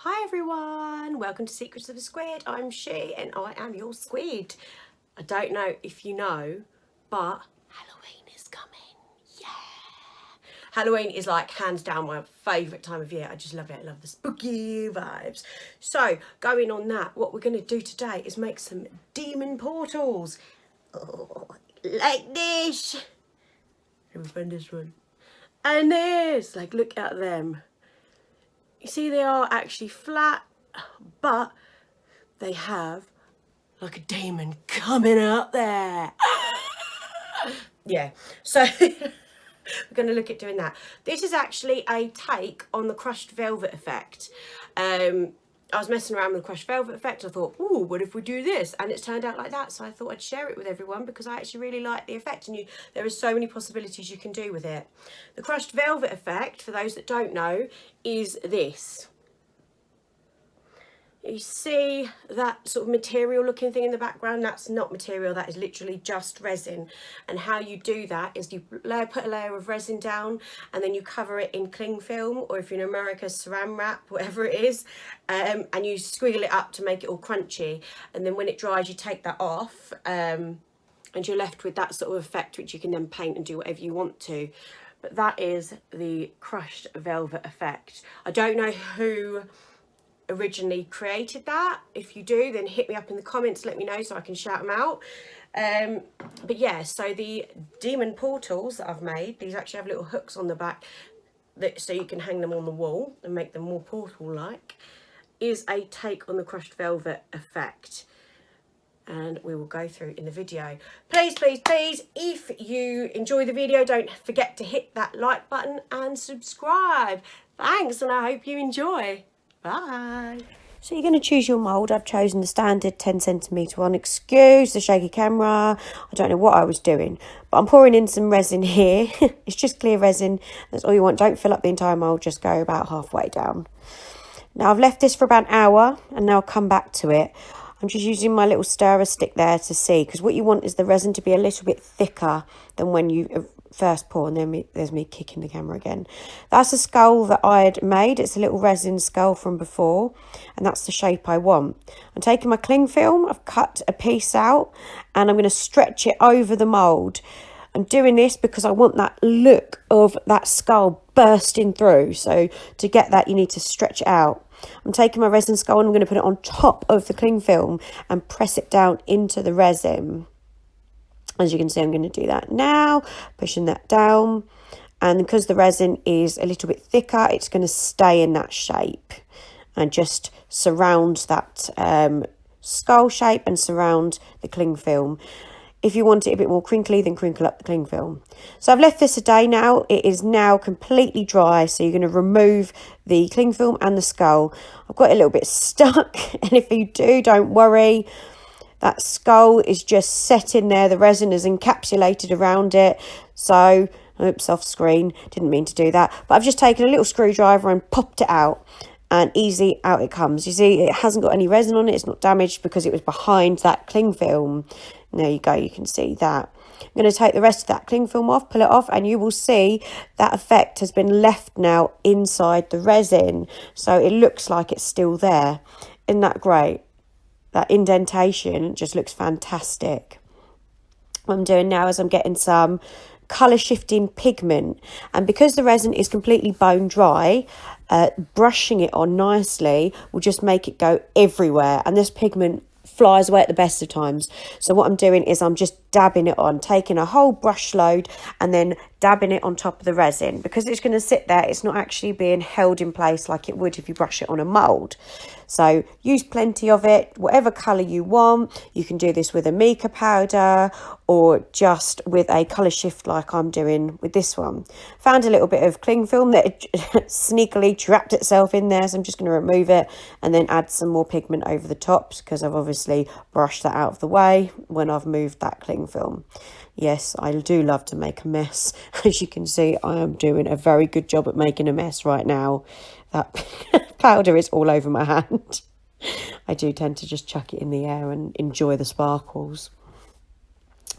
Hi everyone, welcome to Secrets of the Squid. I'm She and I am your squid. I don't know if you know, but Halloween is coming. Yeah. Halloween is like hands down my favourite time of year. I just love it. I love the spooky vibes. So going on that, what we're going to do today is make some demon portals. Oh, like this. Let me find this one. And this, like look at them. You see, they are actually flat, but they have like a demon coming out there. Yeah, so we're going to look at doing that. This is actually a take on the crushed velvet effect. I was messing around with the crushed velvet effect. I thought, ooh, what if we do this? And it's turned out like that. So I thought I'd share it with everyone because I actually really like the effect. And there are so many possibilities you can do with it. The crushed velvet effect, for those that don't know, is this. You see that sort of material looking thing in the background? That's not material, that is literally just resin. And how you do that is you put a layer of resin down and then you cover it in cling film, or if you're in America, saran wrap, whatever it is, and you squiggle it up to make it all crunchy. And then when it dries, you take that off and you're left with that sort of effect, which you can then paint and do whatever you want to. But that is the crushed velvet effect. I don't know who originally created that. If you do, then hit me up in the comments, let me know so I can shout them out. But yeah, so the demon portals that I've made, these actually have little hooks on the back so you can hang them on the wall and make them more portal like, is a take on the crushed velvet effect, and we will go through in the video. Please, if you enjoy the video, don't forget to hit that like button and subscribe. Thanks, and I hope you enjoy. Bye. So you're going to choose your mould. I've chosen the standard 10cm one. Excuse the shaky camera. I don't know what I was doing. But I'm pouring in some resin here. It's just clear resin. That's all you want. Don't fill up the entire mould. Just go about halfway down. Now I've left this for about an hour and now I'll come back to it. I'm just using my little stirrer stick there to see, because what you want is the resin to be a little bit thicker than when you first pour. And then there's me kicking the camera again. That's a skull that I had made. It's a little resin skull from before, and that's the shape I want. I'm taking my cling film, I've cut a piece out, and I'm going to stretch it over the mould. I'm doing this because I want that look of that skull bursting through. So to get that, you need to stretch it out. I'm taking my resin skull and I'm going to put it on top of the cling film and press it down into the resin. As you can see, I'm going to do that now, pushing that down. And because the resin is a little bit thicker, it's going to stay in that shape and just surround that skull shape and surround the cling film. If you want it a bit more crinkly, then crinkle up the cling film. So I've left this a day now. It is now completely dry. So you're going to remove the cling film and the skull. I've got it a little bit stuck. And if you do, don't worry. That skull is just set in there. The resin is encapsulated around it. So, oops, off screen. Didn't mean to do that. But I've just taken a little screwdriver and popped it out. And easy, out it comes. You see, it hasn't got any resin on it. It's not damaged because it was behind that cling film. There you go, you can see that. I'm going to take the rest of that cling film off, pull it off, and you will see that effect has been left now inside the resin. So it looks like it's still there. Isn't that great? That indentation just looks fantastic. What I'm doing now is I'm getting some colour shifting pigment, and because the resin is completely bone dry, brushing it on nicely will just make it go everywhere, and this pigment flies away at the best of times. So what I'm doing is I'm just dabbing it on, taking a whole brush load and then dabbing it on top of the resin. Because it's going to sit there, it's not actually being held in place like it would if you brush it on a mould. So use plenty of it, whatever colour you want. You can do this with a mica powder or just with a colour shift like I'm doing with this one. Found a little bit of cling film that sneakily trapped itself in there, so I'm just going to remove it and then add some more pigment over the tops, because I've obviously brushed that out of the way when I've moved that cling film. Yes, I do love to make a mess. As you can see, I am doing a very good job at making a mess right now. That powder is all over my hand. I do tend to just chuck it in the air and enjoy the sparkles.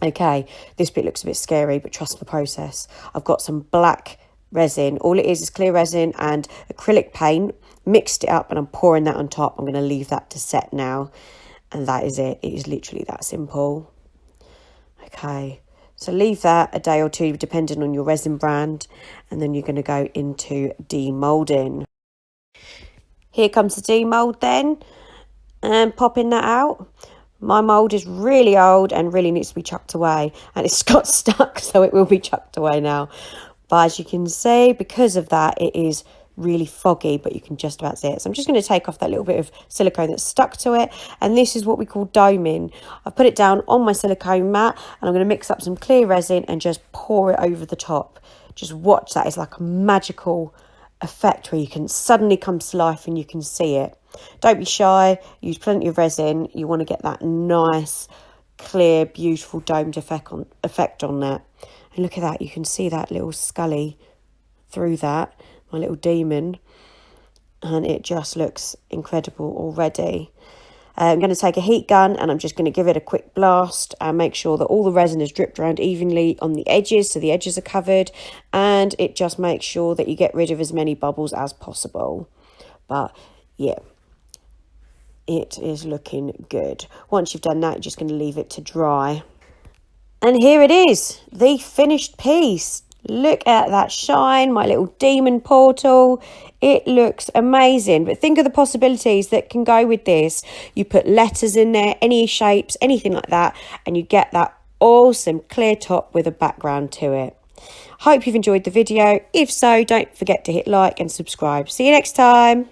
Okay, this bit looks a bit scary, but trust the process. I've got some black resin. All it is clear resin and acrylic paint. mixed it up and I'm pouring that on top. I'm going to leave that to set now. And that is it. It is literally that simple. Okay, so leave that a day or two depending on your resin brand, and then you're going to go into demoulding. Here comes the demould then, and popping that out. My mould is really old and really needs to be chucked away, and it's got stuck, so it will be chucked away now. But as you can see, because of that, it is really foggy, but you can just about see it. So I'm just going to take off that little bit of silicone that's stuck to it, and this is what we call doming. I've put it down on my silicone mat, and I'm going to mix up some clear resin and just pour it over the top. Just watch that. It's like a magical effect where you can suddenly come to life and you can see it. Don't be shy, use plenty of resin. You want to get that nice, clear, beautiful domed effect on that. And look at that, you can see that little scully through that, my little demon, and it just looks incredible already. I'm going to take a heat gun and I'm just going to give it a quick blast and make sure that all the resin is dripped around evenly on the edges, so the edges are covered, and it just makes sure that you get rid of as many bubbles as possible. But yeah, it is looking good. Once you've done that, you're just going to leave it to dry. And here it is, the finished piece. Look at that shine, my little demon portal. It looks amazing. But think of the possibilities that can go with this. You put letters in there, any shapes, anything like that, and you get that awesome clear top with a background to it. Hope you've enjoyed the video. If so, don't forget to hit like and subscribe. See you next time.